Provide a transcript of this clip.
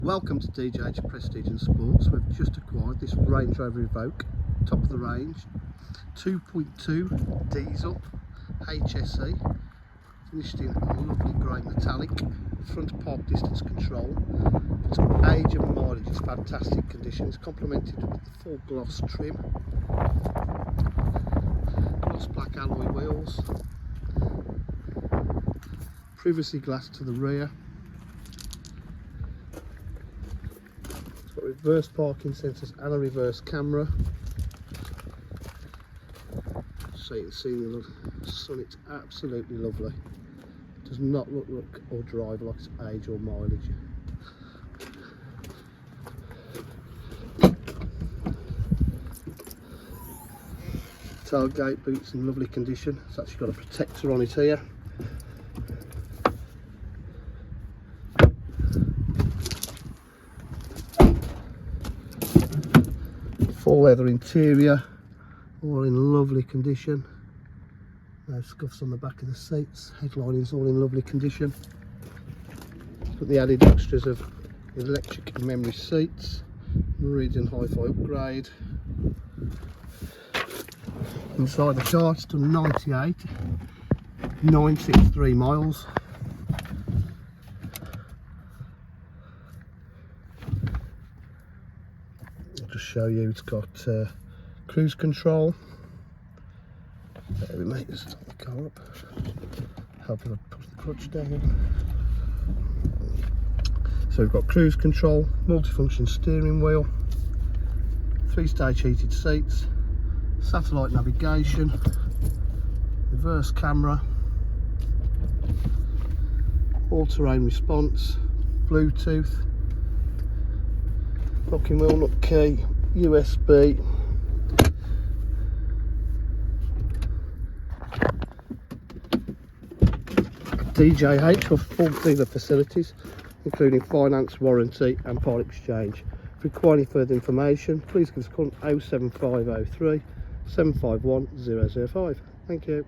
Welcome to DJH Prestige and Sports. We've just acquired this Range Rover Evoque, top of the range, 2.2 diesel HSE, finished in a lovely grey metallic, front park distance control. Its age and mileage is fantastic condition. It's complemented with the full gloss trim, gloss black alloy wheels, privacy glass to the rear. It's got reverse parking sensors and a reverse camera. So you can see in the sun, it's absolutely lovely. It does not look or drive like its age or mileage. Tailgate boot's in lovely condition. It's actually got a protector on it here. Full leather interior, all in lovely condition. No scuffs on the back of the seats. Headline is all in lovely condition. It's got the added extras of electric and memory seats, Meridian Hi-Fi upgrade. Inside the car, it's done 98,963 miles. I'll just show you, it's got cruise control. There we make this start the car up. Help if I push the clutch down. So we've got cruise control, multifunction steering wheel, 3-stage heated seats, satellite navigation, reverse camera, all-terrain response, Bluetooth, locking wheel nut key, USB, DJH for full dealer facilities, including finance, warranty and part exchange. If you require any further information, please give us a call on 07503 751 005. Thank you.